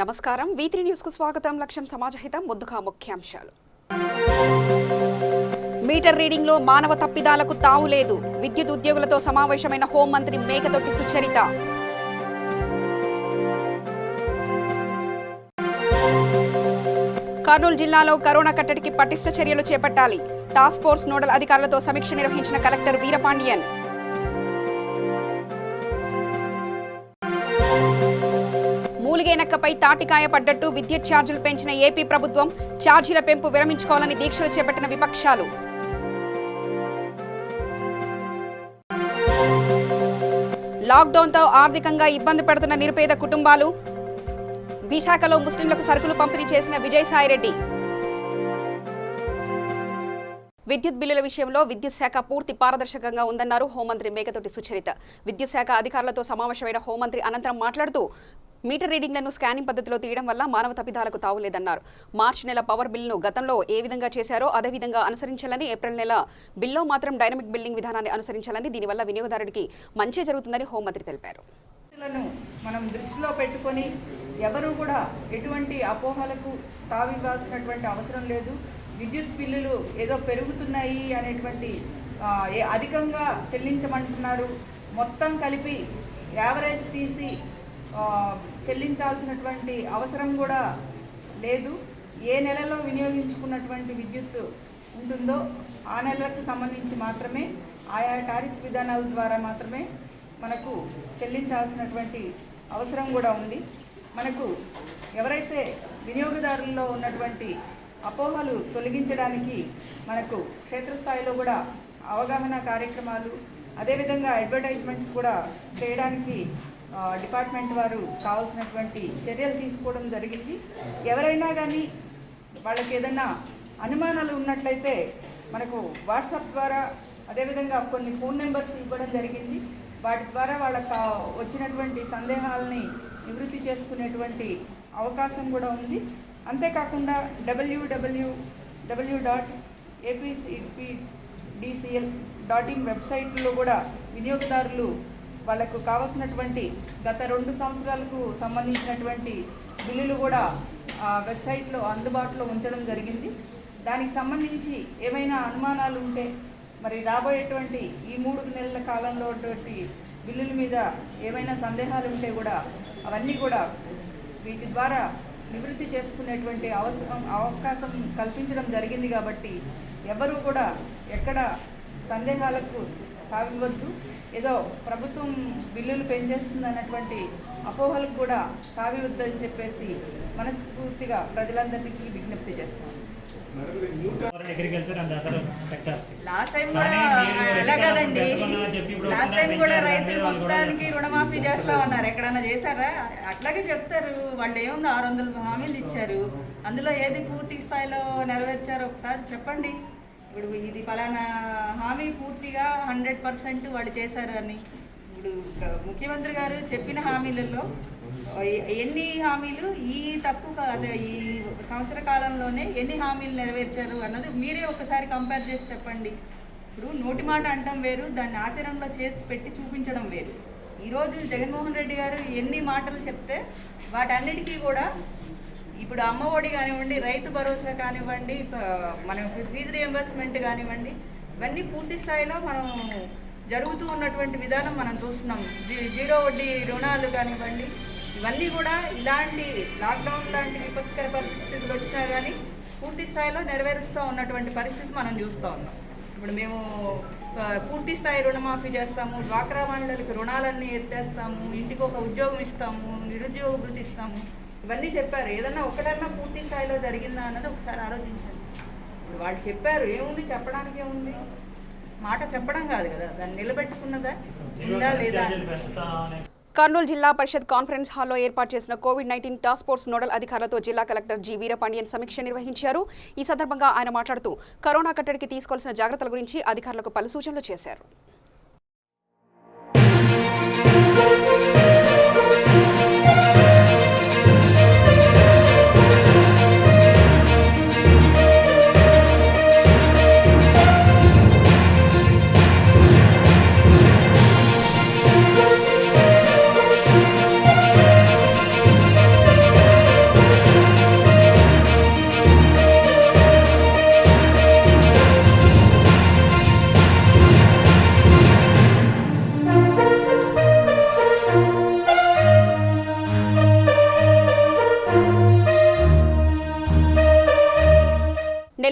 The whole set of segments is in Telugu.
నమస్కారం V3 న్యూస్ కు స్వాగతం. లక్ష్యం సమాజహితం. ముందుగా ముఖ్యాంశాలు. మీటర్ రీడింగ్ లో మానవ తప్పిదాలకు తావు లేదు. విద్యుత్ ఉద్యోగులతో సమావేశమైన హోంమంత్రి మేకతోటి సుచరిత. కర్నూలు జిల్లాలో కరోనా కట్టడికి పటిష్ట చర్యలు చేపట్టాలి. టాస్క్ ఫోర్స్ నోడల్ అధికారులతో సమీక్ష నిర్వహించిన కలెక్టర్ వీరపాండియన్. మూలిగేనక్కపై తాటికాయ పడ్డట్టు విద్యుత్ ఛార్జీలు పెంచిన ఏపీ ప్రభుత్వం. ఛార్జీల పెంపు విరమించుకోవాలని దీక్షలు చేపట్టిన విపక్షాలు. లాక్డౌన్తో ఆర్థికంగా ఇబ్బంది పడుతున్న నిరుపేద కుటుంబాలు. విశాఖలో ముస్లింలకు సరుకులు పంపిణీ చేసిన విజయసాయిరెడ్డి. విద్యుత్ బిల్లుల విషయంలో విద్యుత్ శాఖ పూర్తి పారదర్శకంగా ఉందన్నారు హోంమంత్రి మేకతోటి సుచరిత. విద్యుత్ శాఖ అధికారులతో సమావేశమైన హోంమంత్రి అనంతరం మాట్లాడుతూ మీటర్ రీడింగ్లను స్కానింగ్ పద్ధతిలో తీయడం వల్ల మానవ తప్పిదాలకు తావులేదన్నారు. మార్చి నెల పవర్ బిల్లును గతంలో ఏ విధంగా చేశారో అదే విధంగా అనుసరించాలని, ఏప్రిల్ నెల బిల్లో మాత్రం డైనమిక్ బిల్లింగ్ విధానాన్ని అనుసరించాలని, దీనివల్ల వినియోగదారుడికి మంచి జరుగుతుందని హోంమంత్రి తెలిపారు. మనం దృష్టిలో పెట్టుకొని ఎవరు కూడా ఎటువంటి అపోహలకు తావివ్వాల్సినటువంటి అవసరం లేదు. విద్యుత్ బిల్లులు ఏదో పెరుగుతున్నాయి అనేటువంటి అధికంగా చెల్లించమంటున్నారు. మొత్తం కలిపి యావరేజ్ తీసి చెల్లించాల్సినటువంటి అవసరం కూడా లేదు. ఏ నెలలో వినియోగించుకున్నటువంటి విద్యుత్ ఉంటుందో ఆ నెలకు సంబంధించి మాత్రమే ఆయా టారిఫ్ విధానాల ద్వారా మాత్రమే మనకు చెల్లించాల్సినటువంటి అవసరం కూడా ఉంది. మనకు ఎవరైతే వినియోగదారుల్లో ఉన్నటువంటి అపోహలు తొలగించడానికి మనకు క్షేత్రస్థాయిలో కూడా అవగాహన కార్యక్రమాలు, అదేవిధంగా అడ్వర్టైజ్మెంట్స్ కూడా చేయడానికి డిపార్ట్మెంట్ వారు కావాల్సినటువంటి చర్యలు తీసుకోవడం జరిగింది. ఎవరైనా కానీ వాళ్ళకి ఏదైనా అనుమానాలు ఉన్నట్లయితే మనకు వాట్సాప్ ద్వారా, అదేవిధంగా కొన్ని ఫోన్ నెంబర్స్ ఇవ్వడం జరిగింది. వాటి ద్వారా వాళ్ళకు వచ్చినటువంటి సందేహాలని నివృత్తి చేసుకునేటువంటి అవకాశం కూడా ఉంది. అంతేకాకుండా www.apcpdcl.in వెబ్సైట్లో కూడా వినియోగదారులు వాళ్ళకు కావాల్సినటువంటి గత 2 సంవత్సరాలకు సంబంధించినటువంటి బిల్లులు కూడా వెబ్సైట్లో అందుబాటులో ఉంచడం జరిగింది. దానికి సంబంధించి ఏమైనా అనుమానాలు ఉంటే, మరి రాబోయేటువంటి ఈ 3 నెలల కాలంలో బిల్లుల మీద ఏమైనా సందేహాలు ఉంటే కూడా అవన్నీ కూడా వీటి ద్వారా నివృత్తి చేసుకునేటువంటి అవకాశం కల్పించడం జరిగింది. కాబట్టి ఎవరు కూడా ఎక్కడ సందేహాలకు తావివ్వద్దు. ఏదో ప్రభుత్వం బిల్లులు పెంచేస్తుంది అన్నటువంటి అపోహలకు కూడా తావివద్దని చెప్పేసి మనస్ఫూర్తిగా ప్రజలందరికీ విజ్ఞప్తి చేస్తాం. లాస్ట్ టైం కూడా రైతులు మొత్తానికి రుణమాఫీ చేస్తా ఉన్నారు. ఎక్కడన్నా చేశారా? అట్లాగే చెప్తారు. వాళ్ళు ఏముంది 600 హామీలు ఇచ్చారు. అందులో ఏది పూర్తి స్థాయిలో నెరవేర్చారో ఒకసారి చెప్పండి. ఇప్పుడు ఇది ఫలానా హామీ పూర్తిగా 100% వాళ్ళు చేశారు అని ఇప్పుడు ముఖ్యమంత్రి గారు చెప్పిన హామీలలో ఎన్ని హామీలు ఈ సంవత్సర కాలంలోనే ఎన్ని హామీలు నెరవేర్చారు అన్నది మీరే ఒకసారి కంపేర్ చేసి చెప్పండి. ఇప్పుడు నోటి మాట అంటాం వేరు, దాన్ని ఆచరణలో చేసి పెట్టి చూపించడం వేరు. ఈరోజు జగన్మోహన్ రెడ్డి గారు ఎన్ని మాటలు చెప్తే వాటన్నిటికీ కూడా ఇప్పుడు అమ్మఒడి కానివ్వండి, రైతు భరోసా కానివ్వండి, మన ఫీజు రియంబర్స్మెంట్ కానివ్వండి, ఇవన్నీ పూర్తి స్థాయిలో మనం జరుగుతూ ఉన్నటువంటి విధానం మనం చూస్తున్నాం. జీరో వడ్డీ రుణాలు కానివ్వండి, ఇవన్నీ కూడా ఇలాంటి లాక్డౌన్ లాంటి విపత్కర పరిస్థితులు వచ్చినా కానీ పూర్తి స్థాయిలో నెరవేరుస్తూ ఉన్నటువంటి పరిస్థితి మనం చూస్తూ ఉన్నాం. ఇప్పుడు మేము పూర్తి స్థాయి రుణమాఫీ చేస్తాము, డ్వాక్రా మహిళలకు రుణాలన్నీ ఎత్తేస్తాము, ఇంటికి ఒక ఉద్యోగం ఇస్తాము, నిరుద్యోగ వృత్తి ఇస్తాము, ఇవన్నీ చెప్పారు. ఏదన్నా ఒకటన్నా పూర్తి స్థాయిలో జరిగిందా అన్నది ఒకసారి ఆలోచించండి. ఇప్పుడు వాళ్ళు చెప్పారు, ఏముంది చెప్పడానికి? ఏముంది? మాట చెప్పడం కాదు కదా, దాన్ని నిలబెట్టుకున్నదా ఉందా లేదా? కర్నూలు జిల్లా పరిషత్ కాన్ఫరెన్స్ హాల్లో ఏర్పాటు చేసిన COVID-19 టాస్క్ ఫోర్స్ నోడల్ అధికారులతో జిల్లా కలెక్టర్ జి వీరపాండియన్ సమీక్ష నిర్వహించారు. ఈ సందర్భంగా ఆయన మాట్లాడుతూ కరోనా కట్టడికి తీసుకోవాల్సిన జాగ్రత్తల గురించి అధికారులకు పలు సూచనలు చేశారు.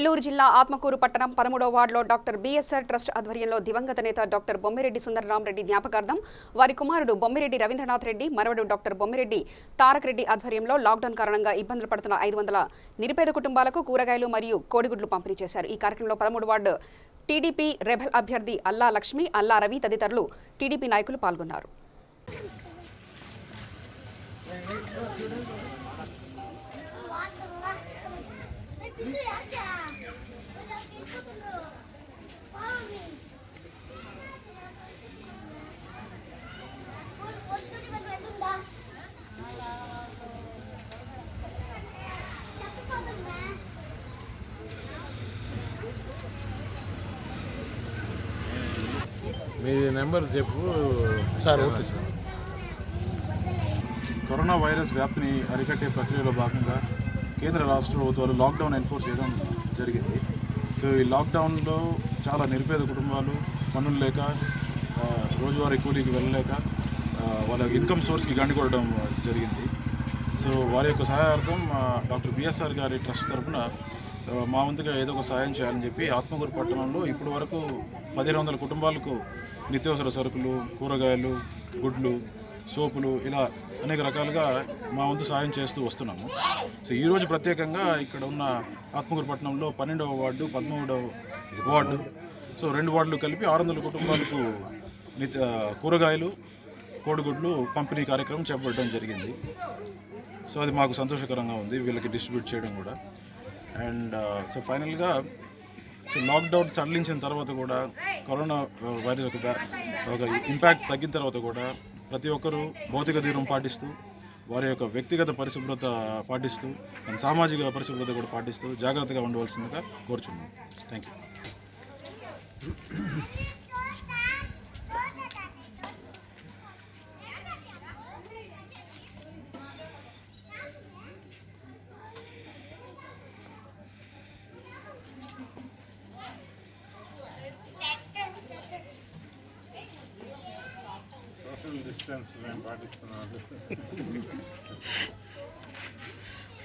నెల్లూరు జిల్లా ఆత్మకూరు పట్టణం 13వ వార్డులో డాక్టర్ బిఎస్ఆర్ ట్రస్ట్ ఆధ్వర్యంలో దివంగత నేత డాక్టర్ బొమ్మిరెడ్డి సుందరరామరెడ్డి జ్ఞాపకార్థం వారి కుమారుడు బొమ్మిరెడ్డి రవీంద్రనాథ్ రెడ్డి మనవడు డాక్టర్ బొమ్మిరెడ్డి తారక్ రెడ్డి ఆధ్వర్యంలో లాక్డౌన్ కారణంగా ఇబ్బందులు పడుతున్న 500 నిరుపేద కుటుంబాలకు కూరగాయలు మరియు కోడిగుడ్లు పంపిణీ చేశారు. ఈ కార్యక్రమంలో 13వ వార్డు టీడీపీ రెబెల్ అభ్యర్థి అల్లా లక్ష్మి, అల్లా రవి తదితరులు టీడీపీ నాయకులు పాల్గొన్నారు. మీ నెంబర్ చెప్పు sir. Okay sir. Corona virus వ్యాప్తిని అరికట్టే ప్రక్రియలో భాగంగా కేంద్ర రాష్ట్ర ప్రభుత్వాలు లాక్డౌన్ ఎన్ఫోర్స్ చేయడం జరిగింది. సో ఈ లాక్డౌన్లో చాలా నిరుపేద కుటుంబాలు పనులు లేక రోజువారీ కూలీకి వెళ్ళలేక వాళ్ళ ఇన్కమ్ సోర్స్కి గండికొట్టడం జరిగింది. సో వారి యొక్క సహాయార్థం డాక్టర్ బిఎస్ఆర్ గారి ట్రస్ట్ తరఫున మా వంతుగా ఏదో ఒక సహాయం చేయాలని చెప్పి ఆత్మకూరు పట్టణంలో ఇప్పటి వరకు 1500 కుటుంబాలకు నిత్యావసర సరుకులు, కూరగాయలు, గుడ్లు, సోపులు ఇలా అనేక రకాలుగా మా వంతు సాయం చేస్తూ వస్తున్నాము. సో ఈరోజు ప్రత్యేకంగా ఇక్కడ ఉన్న ఆత్మకూరు పట్టణంలో 12వ వార్డు, 13వ వార్డు, సో 2 వార్డులు కలిపి 600 కుటుంబాలకు కూరగాయలు, కోడిగుడ్లు పంపిణీ కార్యక్రమం చేపట్టడం జరిగింది. సో అది మాకు సంతోషకరంగా ఉంది, వీళ్ళకి డిస్ట్రిబ్యూట్ చేయడం కూడా. అండ్ సో ఫైనల్గా సో లాక్డౌన్ సడలించిన తర్వాత కూడా కరోనా వైరస్ ఒక ఇంపాక్ట్ తగ్గిన తర్వాత కూడా ప్రతి ఒక్కరూ భౌతిక దూరం పాటిస్తూ వారి యొక్క వ్యక్తిగత పరిశుభ్రత పాటిస్తూ అండ్ సామాజిక పరిశుభ్రత కూడా పాటిస్తూ జాగ్రత్తగా ఉండవలసిందిగా కోరుచున్నాను. Thank you.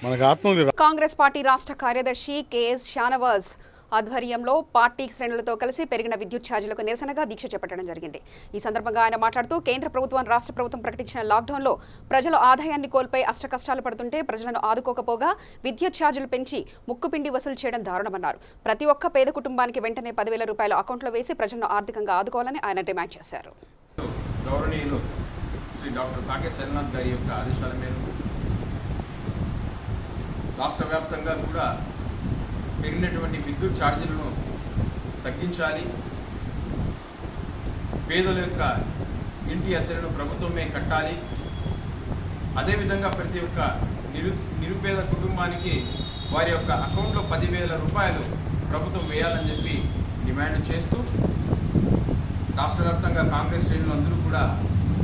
మనకు ఆత్మకూరు కాంగ్రెస్ పార్టీ రాష్ట్ర కార్యదర్శి కెఎస్ షానవాజ్ ఆధ్వర్యంలో పార్టీ శ్రేణులతో కలిసి పెరిగిన విద్యుత్ ఛార్జీలకు నిరసనగా దీక్ష చేపట్టడం జరిగింది. ఈ సందర్భంగా ఆయన మాట్లాడుతూ కేంద్ర ప్రభుత్వం, రాష్ట్ర ప్రభుత్వం ప్రకటించిన లాక్డౌన్లో ప్రజలు ఆదాయాన్ని కోల్పోయి అష్టకష్టాలు పడుతుంటే ప్రజలను ఆదుకోకపోగా విద్యుత్ ఛార్జీలు పెంచి ముక్కుపిండి వసూలు చేయడం దారుణమన్నారు. ప్రతి ఒక్క పేద కుటుంబానికి వెంటనే 10,000 రూపాయలు అకౌంట్లో వేసి ప్రజలను ఆర్థికంగా ఆదుకోవాలని ఆయన డిమాండ్ చేశారు. గౌరవనీయులు శ్రీ డాక్టర్ సాకే శరణాథ్ గారి యొక్క ఆదేశాల మేరకు రాష్ట్ర వ్యాప్తంగా కూడా పెరిగినటువంటి విద్యుత్ ఛార్జీలను తగ్గించాలి, పేదల యొక్క ఇంటి అద్దెలను ప్రభుత్వమే కట్టాలి, అదేవిధంగా ప్రతి ఒక్క నిరుపేద కుటుంబానికి వారి యొక్క అకౌంట్లో 10,000 రూపాయలు ప్రభుత్వం వేయాలని చెప్పి డిమాండ్ చేస్తూ రాష్ట్ర వ్యాప్తంగా కాంగ్రెస్ శ్రేణులు అందరూ కూడా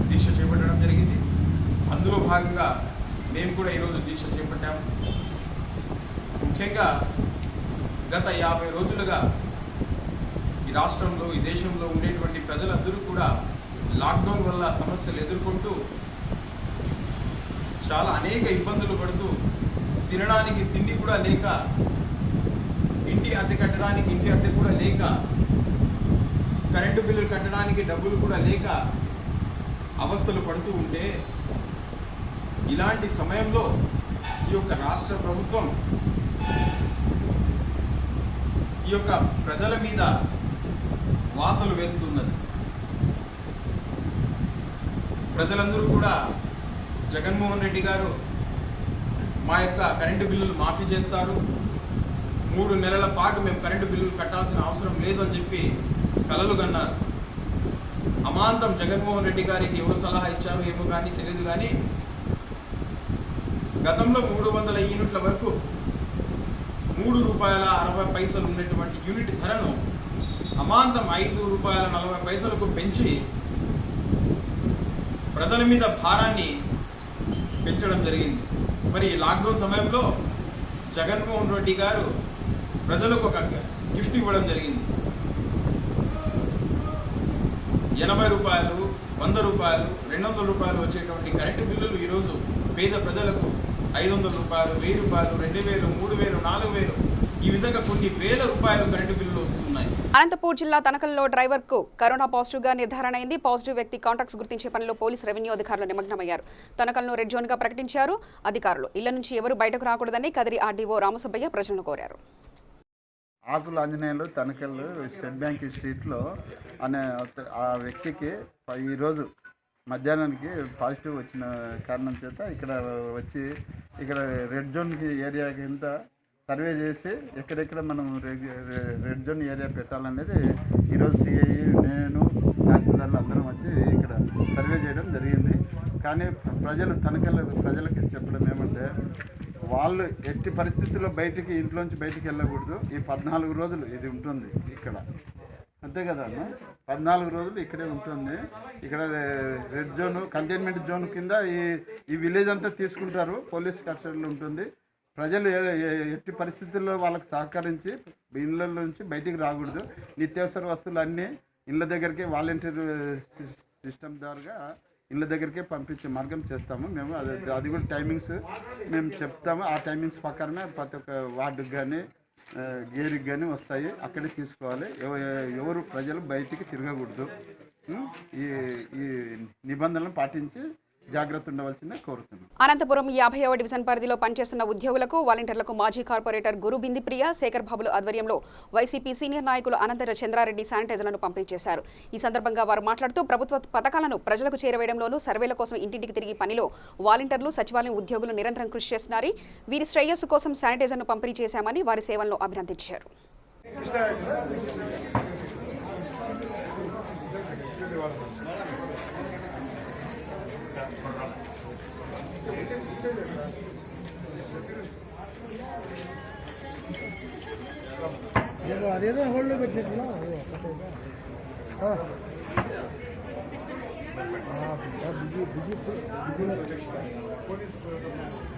దీక్ష చేపట్టడం జరిగింది. అందులో భాగంగా మేము కూడా ఈరోజు దీక్ష చేపట్టాము. ముఖ్యంగా గత 50 రోజులుగా ఈ రాష్ట్రంలో, ఈ దేశంలో ఉండేటువంటి ప్రజలందరూ కూడా లాక్డౌన్ వల్ల సమస్యలు ఎదుర్కొంటూ చాలా అనేక ఇబ్బందులు పడుతూ తినడానికి తిండి కూడా లేక, ఇంటి అద్దె కట్టడానికి ఇంటి అద్దె కూడా లేక, కరెంటు బిల్లులు కట్టడానికి డబ్బులు కూడా లేక అవస్థలు పడుతూ ఉంటే ఇలాంటి సమయంలో ఈ యొక్క రాష్ట్ర ప్రభుత్వం ఈ యొక్క ప్రజల మీద వాతలు వేస్తున్నది. ప్రజలందరూ కూడా జగన్మోహన్ రెడ్డి గారు మా యొక్క కరెంటు బిల్లులు మాఫీ చేస్తారు, 3 నెలల పాటు మేము కరెంటు బిల్లులు కట్టాల్సిన అవసరం లేదు అని చెప్పి కలలు కన్నారు. అమాంతం జగన్మోహన్ రెడ్డి గారికి ఎవరు సలహా ఇచ్చారో ఏమో కానీ తెలియదు, కానీ గతంలో 300 యూనిట్ల వరకు ₹3.60 ఉన్నటువంటి యూనిట్ ధరను అమాంతం ₹5.40 పెంచి ప్రజల మీద భారాన్ని పెంచడం జరిగింది. మరి లాక్డౌన్ సమయంలో జగన్మోహన్ రెడ్డి గారు ప్రజలకు ఒక గిఫ్ట్ ఇవ్వడం జరిగింది. ₹80, ₹100, ₹200 వచ్చేటువంటి కరెంటు బిల్లులు ఈరోజు పేద ప్రజలకు ₹500, ₹1000, ₹2000, ₹3000, ₹4000 ఈ విధంగా కొన్ని వేల రూపాయలు కరెంటు బిల్లులు వస్తున్నాయి. అనంతపూర్ జిల్లా తనకల్లో డ్రైవర్కు కరోనా పాజిటివ్గా నిర్ధారణ అయింది. పాజిటివ్ వ్యక్తి కాంటాక్ట్స్ గుర్తించే పనిలో పోలీస్ రెవెన్యూ అధికారులు నిమగ్నమయ్యారు. తనకల్ను రెడ్ జోన్గా ప్రకటించారు అధికారులు. ఇళ్ల నుంచి ఎవరు బయటకు రాకూడదని కదిరి ఆర్డీఓ రామసుబ్బయ్య ప్రజలను కోరారు. ఆకుల ఆంజనేయులు తనకల్లు స్టేట్ బ్యాంక్ స్ట్రీట్లో అనే ఆ వ్యక్తికి ఈరోజు మధ్యాహ్నానికి పాజిటివ్ వచ్చిన కారణం చేత ఇక్కడ వచ్చి ఇక్కడ రెడ్ జోన్ ఏరియా కింద సర్వే చేసి ఎక్కడెక్కడ మనం రెడ్ జోన్ ఏరియా పెట్టాలనేది ఈరోజు సిఐ నేను తహసీల్దార్లు అందరం వచ్చి ఇక్కడ సర్వే చేయడం జరిగింది. కానీ ప్రజలకి చెప్పడం ఏమంటే వాళ్ళు ఎట్టి పరిస్థితుల్లో ఇంట్లోంచి బయటికి వెళ్ళకూడదు. ఈ 14 రోజులు ఇది ఉంటుంది ఇక్కడ, అంతే కదా అన్న, 14 రోజులు ఇక్కడే ఉంటుంది. ఇక్కడ రెడ్ జోన్ కంటైన్మెంట్ జోన్ కింద ఈ విలేజ్ అంతా తీసుకుంటారు, పోలీస్ కస్టడీలో ఉంటుంది. ప్రజలు ఎట్టి పరిస్థితుల్లో వాళ్ళకి సహకరించి ఇళ్ళ నుంచి బయటికి రాకూడదు. నిత్యావసర వస్తువులు అన్నీ ఇళ్ళ దగ్గరికి వాలంటీర్ సిస్టమ్ ద్వారాగా ఇళ్ళ దగ్గరికే పంపించే మార్గం చేస్తాము మేము. అది కూడా టైమింగ్స్ మేము చెప్తాము. ఆ టైమింగ్స్ ప్రకారమే ప్రతి ఒక్క వార్డుకి కానీ గేరికి కానీ వస్తాయి, అక్కడే తీసుకోవాలి. ఎవరు ప్రజలు బయటికి తిరగకూడదు. ఈ నిబంధనలను పాటించి జాగ్రత్త ఉండవలసిందే కోరుతున్నాం. అనంతపురం 50వ డివిజన్ పరిధిలో పనిచేస్తున్న ఉద్యోగులకు వాలంటీర్లకు మాజీ కార్పొరేటర్ గురు బిందిప్రియ, శేఖర్ బాబుల ఆధ్వర్యంలో వైసీపీ సీనియర్ నాయకులు అనంతర చంద్రారెడ్డి శానిటైజర్లను పంపిణీ చేశారు. ఈ సందర్భంగా వారు మాట్లాడుతూ ప్రభుత్వ పథకాలను ప్రజలకు చేరవేయడంలోనూ సర్వేల కోసం ఇంటింటికి తిరిగి పనిలో వాలంటీర్లు, సచివాలయం ఉద్యోగులు నిరంతరం కృషి చేస్తున్నారని, వీరి శ్రేయస్సు కోసం శానిటైజర్ను పంపిణీ చేశామని వారి సేవలను అభినందించారు. అదేదో హోల్డ్లో పెట్టినట్టున్నా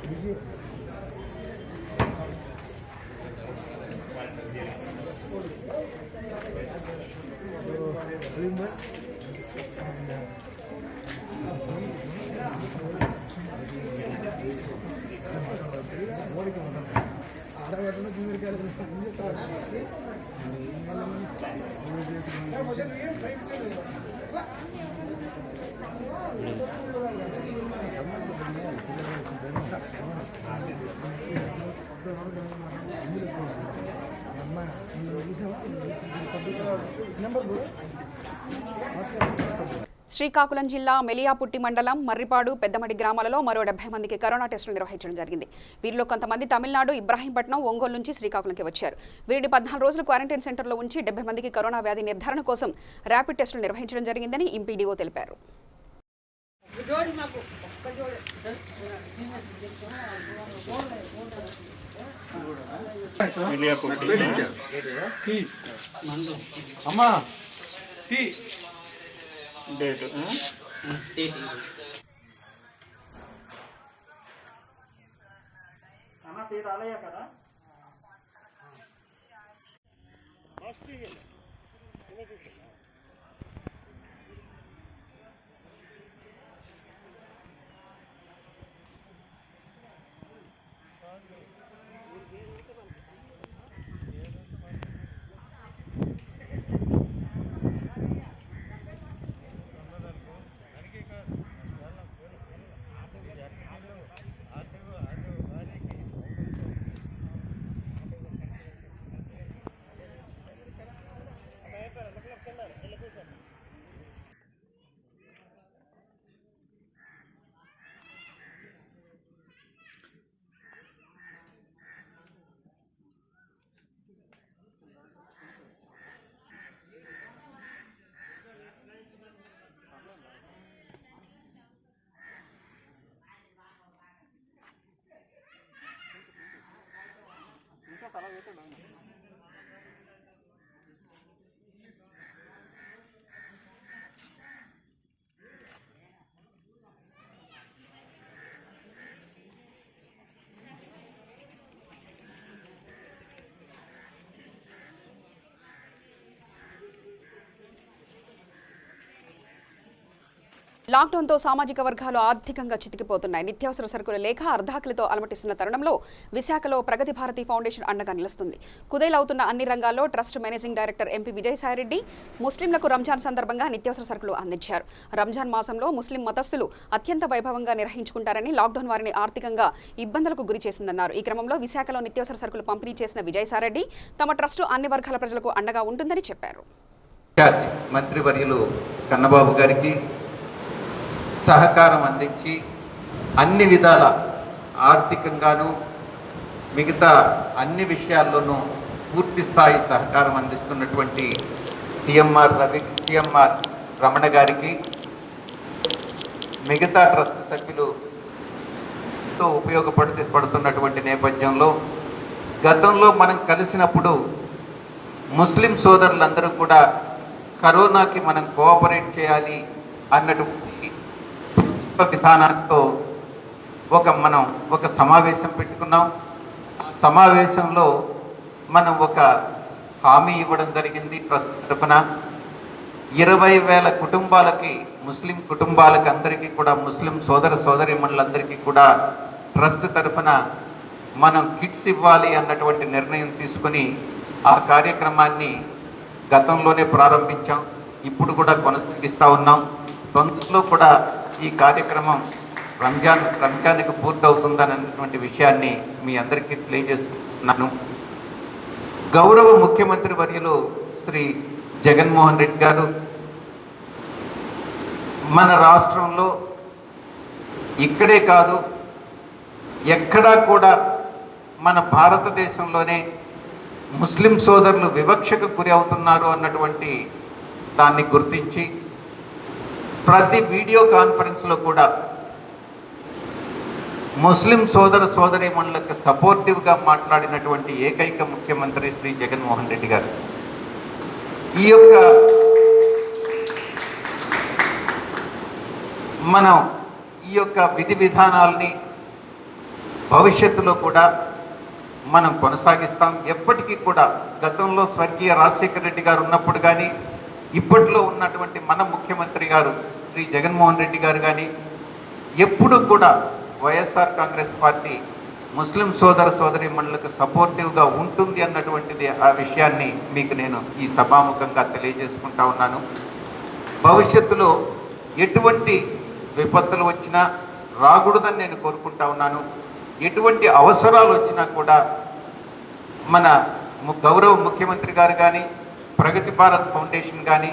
బిజీ ఆడబట్టలో తిరిగి శ్రీకాకుళం జిల్లా మెలియాపుట్టి మండలం మర్రిపాడు, పెద్దమడి గ్రామాలలో మరో 70 మందికి కరోనా టెస్టులు నిర్వహించడం జరిగింది. వీరిలో కొంతమంది తమిళనాడు, ఇబ్రాహీంపట్నం, ఒంగోలు నుంచి శ్రీకాకుళంకి వచ్చారు. వీరిని 14 రోజులు క్వారంటైన్ సెంటర్లో ఉంచి 70 మందికి కరోనా వ్యాధి నిర్ధారణ కోసం ర్యాపిడ్ టెస్టులు నిర్వహించడం జరిగిందని ఎంపీడీఓ తెలిపారు. లాక్డౌన్తో సామాజిక వర్గాలు ఆర్థికంగా చితికిపోతున్నాయి. నిత్యావసర సరుకుల లేక అర్ధాకలితో అలమటిస్తున్న తరుణంలో విశాఖలో ప్రగతి భారతి ఫౌండేషన్ అండగా నిలుస్తుంది. కుదేలవుతున్న అన్ని రంగాల్లో trust managing director MP Vijayasai Reddy ముస్లింలకు రంజాన్ సందర్భంగా నిత్యావసర సరుకులు అందించారు. రంజాన్ మాసంలో ముస్లిం మతస్థులు అత్యంత వైభవంగా నిర్వహించుకుంటారని, లాక్డౌన్ వారిని ఆర్థికంగా ఇబ్బందులకు గురి చేసిందన్నారు. ఈ క్రమంలో విశాఖలో నిత్యావసర సరుకులు పంపిణీ చేసిన విజయసాయిరెడ్డి తమ ట్రస్ట్ అన్ని వర్గాల ప్రజలకు అండగా ఉంటుందని చెప్పారు. మంత్రివర్యులు కన్నబాబు గారికి సహకారం అందించి అన్ని విధాల ఆర్థికంగాను మిగతా అన్ని విషయాల్లోనూ పూర్తి స్థాయి సహకారం అందిస్తున్నటువంటి సిఎంఆర్ రమణ గారికి, మిగతా ట్రస్ట్ సభ్యులతో ఉపయోగపడుతున్నటువంటి నేపథ్యంలో గతంలో మనం కలిసినప్పుడు ముస్లిం సోదరులందరూ కూడా కరోనాకి మనం కోఆపరేట్ చేయాలి అన్నటువంటి విధానంతో మనం ఒక సమావేశం పెట్టుకున్నాం. సమావేశంలో మనం ఒక హామీ ఇవ్వడం జరిగింది. ట్రస్ట్ తరఫున 20,000 కుటుంబాలకి, ముస్లిం కుటుంబాలకి అందరికీ కూడా, ముస్లిం సోదరీమణులందరికీ కూడా ట్రస్ట్ తరఫున మనం కిట్స్ ఇవ్వాలి అన్నటువంటి నిర్ణయం తీసుకుని ఆ కార్యక్రమాన్ని గతంలోనే ప్రారంభించాం. ఇప్పుడు కూడా కొనసాగిస్తూ ఉన్నాం. తొందరలో కూడా ఈ కార్యక్రమం రంజాన్కి పూర్తవుతుందన్నటువంటి విషయాన్ని మీ అందరికీ తెలియజేస్తున్నాను. గౌరవ ముఖ్యమంత్రి వర్యులు శ్రీ జగన్మోహన్ రెడ్డి గారు మన రాష్ట్రంలో ఇక్కడే కాదు ఎక్కడా కూడా మన భారతదేశంలోనే ముస్లిం సోదరులు వివక్షకు గురి అవుతున్నారు అన్నటువంటి దాన్ని గుర్తించి ప్రతి వీడియో కాన్ఫరెన్స్లో కూడా ముస్లిం సోదరీమణులకు సపోర్టివ్గా మాట్లాడినటువంటి ఏకైక ముఖ్యమంత్రి శ్రీ జగన్మోహన్ రెడ్డి గారు. మనం ఈ యొక్క విధి విధానాల్ని భవిష్యత్తులో కూడా మనం కొనసాగిస్తాం. ఎప్పటికీ కూడా గతంలో స్వర్గీయ రాజశేఖర రెడ్డి గారు ఉన్నప్పుడు కానీ, ఇప్పట్లో ఉన్నటువంటి మన ముఖ్యమంత్రి గారు శ్రీ జగన్మోహన్ రెడ్డి గారు కానీ ఎప్పుడు కూడా వైఎస్ఆర్ కాంగ్రెస్ పార్టీ ముస్లిం సోదరీమణులకు సపోర్టివ్గా ఉంటుంది అన్నటువంటిది ఆ విషయాన్ని మీకు నేను ఈ సభాముఖంగా తెలియజేసుకుంటా ఉన్నాను. భవిష్యత్తులో ఎటువంటి విపత్తులు వచ్చినా రాకూడదని నేను కోరుకుంటా ఉన్నాను. ఎటువంటి అవసరాలు వచ్చినా కూడా మన గౌరవ ముఖ్యమంత్రి గారు కానీ, ప్రగతి భారత్ ఫౌండేషన్ కానీ,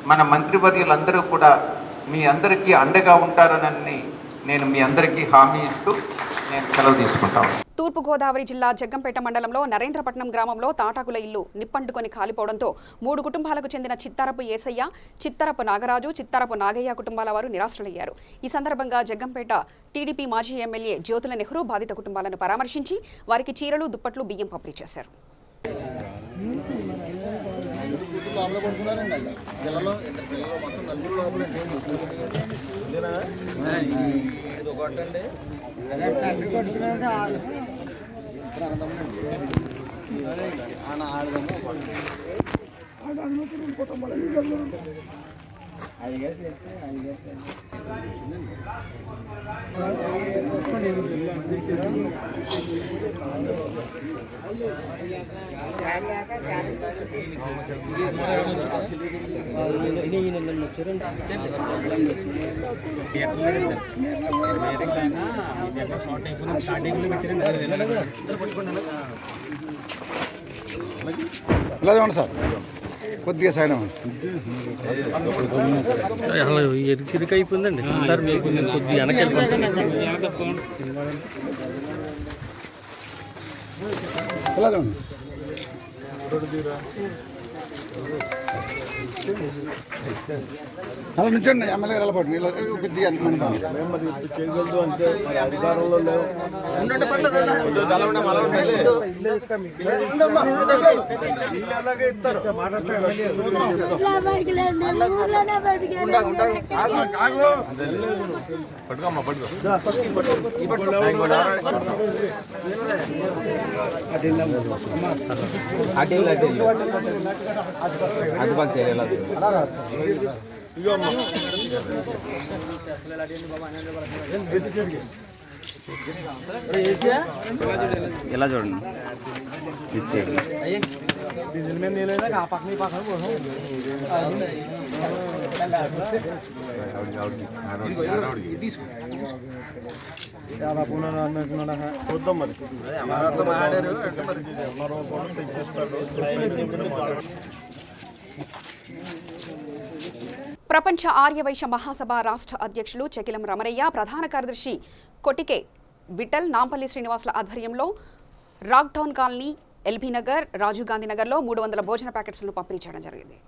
మన మంత్రివర్యులందరూ కూడా మీ అందరికీ అండగా ఉంటారనని నేను మీ అందరికీ హామీ ఇస్తూ నేను సెలవు తీసుకుంటాను. తూర్పుగోదావరి జిల్లా జగ్గంపేట మండలంలో నరేంద్రపట్నం గ్రామంలో తాటాకుల ఇల్లు నిప్పంటుకొని కాలిపోవడంతో 3 కుటుంబాలకు చెందిన చిత్తారపు ఏసయ్య, చిత్తారపు నాగరాజు, చిత్తారపు నాగయ్య కుటుంబాల వారు నిరాశ్రులయ్యారు. ఈ సందర్భంగా జగ్గంపేట టీడీపీ మాజీ ఎమ్మెల్యే జ్యోతుల నెహ్రూ బాధిత కుటుంబాలను పరామర్శించి వారికి చీరలు, దుప్పట్లు, బియ్యం పంపిణీ చేశారు. ఇలా చూడండి సార్, కొద్దిగా సైడ్ చిరుకు అయిపోయిందండి సార్. మీకు కొద్దిగా వెనకెళ్ళిపోతుంది. ఇలా చూడండి. అలా నుంచండి, ఎమ్మెల్యే వెళ్ళబోతుంది. ఇలా కొద్దిగా చేయగలదు అంటే అధికారంలో లేవు. అది ఇలా చూడండి ఇచ్చేయండి. చూద్దాం మరి ప్రపంచ ఆర్యవైశ్య మహాసభ రాష్ట్ర అధ్యక్షులు చెకిలం రమణయ్య, ప్రధాన కార్యదర్శి కొటికే విఠల్, నాంపల్లి శ్రీనివాసుల ఆధ్వర్యంలో రాక్డౌన్ కాలనీ, ఎల్బీ నగర్, రాజీవ్ గాంధీ నగర్లో 300 భోజన ప్యాకెట్స్ను పంపిణీ చేయడం జరిగింది.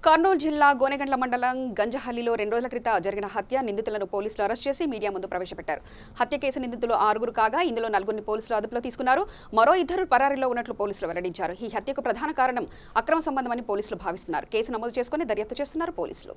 కర్నూలు జిల్లా గోనెగండ్ల మండలం గంజహల్లిలో 2 రోజుల క్రితం జరిగిన హత్య నిందితులను పోలీసులు అరెస్ట్ చేసి మీడియా ముందు ప్రవేశపెట్టారు. హత్య కేసు నిందితులు 6 కాగా ఇందులో 4 పోలీసులు అదుపులో తీసుకున్నారు. మరో 2 పరారీలో ఉన్నట్లు పోలీసులు వెల్లడించారు. ఈ హత్యకు ప్రధాన కారణం అక్రమ సంబంధమని పోలీసులు భావిస్తున్నారు. కేసు నమోదు చేసుకుని దర్యాప్తు చేస్తున్నారు పోలీసులు.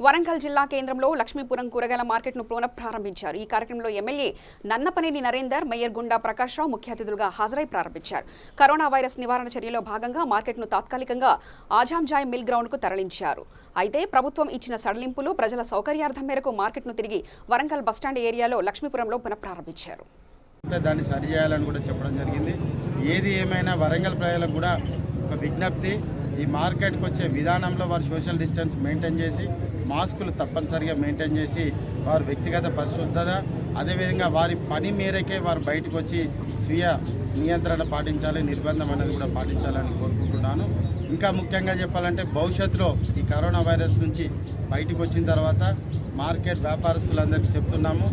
వరంగల్ జిల్లా కేంద్రంలో లక్ష్మీపురం కూరగాయల మార్కెట్ను పునఃప్రారంభించారు. ఈ కార్యక్రమంలో ఎమ్మెల్యే నన్నపనేని నరేందర్, మేయర్ గుండా ప్రకాష్ రావు ముఖ్య అతిథులుగా హాజరై ప్రారంభించారు. కరోనా వైరస్ నివారణ చర్యలో భాగంగా మార్కెట్ను తాత్కాలికంగా ఆజాంజాయ్ మిల్ గ్రౌండ్కు తరలించారు. అయితే ప్రభుత్వం ఇచ్చిన సడలింపులు, ప్రజల సౌకర్యార్థం మేరకు మార్కెట్ను తిరిగి వరంగల్ బస్టాండ్ ఏరియాలో లక్ష్మీపురంలో పునఃప్రారంభించారు. దాన్ని సరిచేయాలని కూడా చెప్పడం జరిగింది. ఏది ఏమైనా వరంగల్ ప్రజలకు కూడా ఒక విజ్ఞప్తి, ఈ మార్కెట్కి వచ్చే విధానంలో వారు సోషల్ డిస్టెన్స్ మెయింటైన్ చేసి, మాస్కులు తప్పనిసరిగా మెయింటైన్ చేసి, వారు వ్యక్తిగత పరిశుద్ధత, అదేవిధంగా వారి పని మేరకే వారు బయటకు వచ్చి స్వీయ నియంత్రణ పాటించాలి, నిర్బంధం అనేది కూడా పాటించాలని కోరుకుంటున్నాను. ఇంకా ముఖ్యంగా చెప్పాలంటే భవిష్యత్తులో ఈ కరోనా వైరస్ నుంచి బయటకు వచ్చిన తర్వాత మార్కెట్ వ్యాపారస్తులందరికీ చెప్తున్నాము,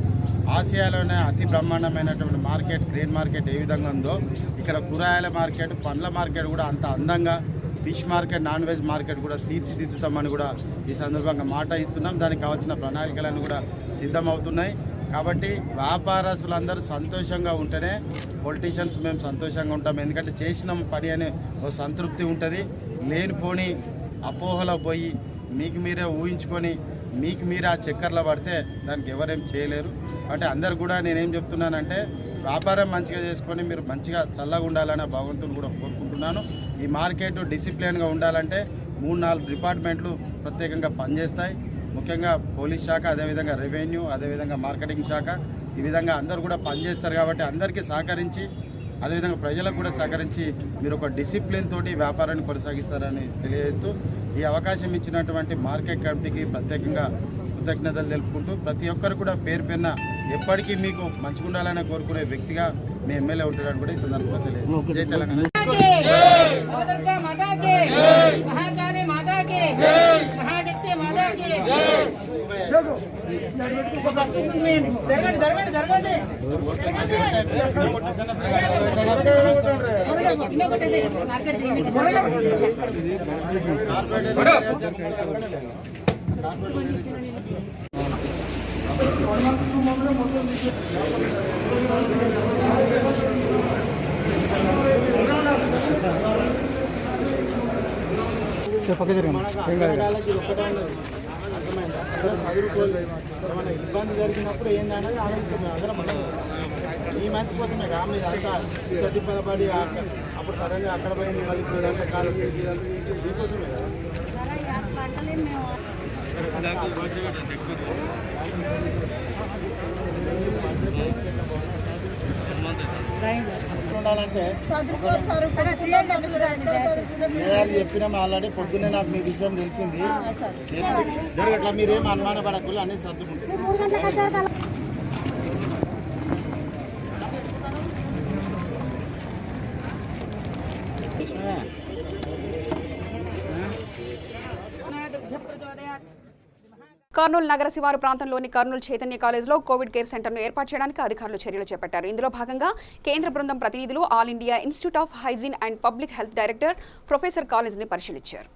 ఆసియాలోనే అతి బ్రహ్మాండమైనటువంటి మార్కెట్ గ్రెయిన్ మార్కెట్ ఏ విధంగా ఉందో ఇక్కడ కూరగాయల మార్కెట్, పండ్ల మార్కెట్ కూడా అంత అందంగా, fish market, non veg market కూడా తీర్చిదిద్దుతామని కూడా ఈ సందర్భంగా మాట ఇస్తున్నాం. దానికి కావాల్సిన ప్రణాళికలను కూడా సిద్ధమవుతున్నాయి. కాబట్టి వ్యాపారస్తులందరూ సంతోషంగా ఉంటేనే పొలిటీషియన్స్ మేము సంతోషంగా ఉంటాం. ఎందుకంటే చేసిన పని అనే ఒక సంతృప్తి ఉంటుంది. లేనిపోని అపోహలో పోయి మీకు మీరే ఊహించుకొని మీకు మీరే ఆ చక్కర్లో పడితే దానికి ఎవరేం చేయలేరు. అంటే అందరు కూడా నేనేం చెప్తున్నానంటే వ్యాపారం మంచిగా చేసుకొని మీరు మంచిగా చల్లగా ఉండాలని భగవంతుని కూడా కోరుకుంటున్నాను. ఈ మార్కెట్ డిసిప్లిన్గా ఉండాలంటే 3-4 డిపార్ట్మెంట్లు ప్రత్యేకంగా పనిచేస్తాయి. ముఖ్యంగా పోలీస్ శాఖ, అదేవిధంగా రెవెన్యూ, అదేవిధంగా మార్కెటింగ్ శాఖ, ఈ విధంగా అందరూ కూడా పనిచేస్తారు. కాబట్టి అందరికీ సహకరించి, అదేవిధంగా ప్రజలకు కూడా సహకరించి మీరు ఒక డిసిప్లిన్ తోటి వ్యాపారాన్ని కొనసాగిస్తారని తెలియజేస్తూ ఈ అవకాశం ఇచ్చినటువంటి మార్కెట్ కమిటీకి ప్రత్యేకంగా కృతజ్ఞతలు తెలుపుకుంటూ ప్రతి ఒక్కరు కూడా పేరు పేరున ఎప్పటికీ మీకు మంచిగా ఉండాలని కోరుకునే వ్యక్తిగా మీ ఎమ్మెల్యే ఉంటాడని కూడా ఈ సందర్భంగా తెలియదు. జై తెలంగాణ. కార్పొరేట్ ఇబ్బంది జరిగినప్పుడు ఏంటనేది ఆలోచిస్తున్నాం అందరం. ఈ మంచి కోసమే కా మీద అంతా గట్టి పదపడి అప్పుడు సడన్గా అక్కడ పోయింది మళ్ళీ కాలం దీనికోసమే కదా. ఉండాలంటే ఏఆర్ చెప్పినాం ఆల్రెడీ. పొద్దున్నే నాకు మీ విషయం తెలిసింది. జరగట్లా మీరేం అనుమాన పడకూడదు అనేది సర్దుకుంటారు. కర్నూలు నగర శివారు ప్రాంతంలోని కర్నూలు చైతన్య కాలేజ్లో కోవిడ్ కేర్ సెంటర్ను ఏర్పాటు చేయడానికి అధికారులు చర్యలు చేపట్టారు. ఇందులో భాగంగా కేంద్ర బృందం ప్రతినిధులు All India Institute of Hygiene and Public Health director professor కాలేజ్ని పరిశీలించారు.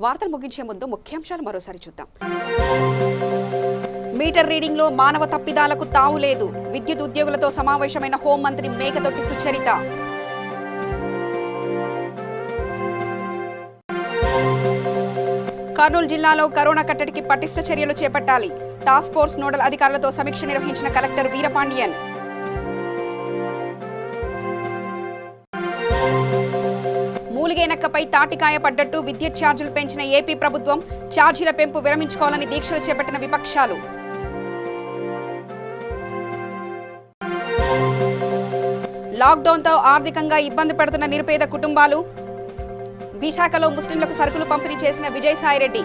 వార్తలు ముగించే ముందు ముఖ్యాంశాలు మరోసారి చూద్దాం. మీటర్ రీడింగ్ లో మానవ తప్పిదాలకు తావు లేదు. విద్యుత్ ఉద్యోగులతో సమావేశమైన హోంమంత్రి మేకతోటి సుచరిత. కర్నూలు జిల్లాలో కరోనా కట్టడికి పటిష్ట చర్యలు చేపట్టాలి. టాస్క్ ఫోర్స్ నోడల్ అధికారులతో సమీక్ష నిర్వహించిన కలెక్టర్ వీరపాండియన్. మూలిగేనక్కపై తాటికాయ పడ్డట్టు విద్యుత్ ఛార్జీలు పెంచిన ఏపీ ప్రభుత్వం. ఛార్జీల పెంపు విరమించుకోవాలని దీక్షలు చేపట్టిన విపక్షాలు. లాక్డౌన్తో ఆర్థికంగా ఇబ్బంది పడుతున్న నిరుపేద కుటుంబాలు. విశాఖలో ముస్లింలకు సరుకులు పంపిణీ చేసిన విజయసాయిరెడ్డి.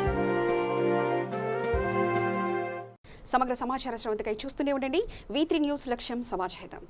సమగ్ర సమాచార శ్రవంతికై చూస్తూనే ఉండండి. V3 న్యూస్ లక్ష్యం సమాజహితం.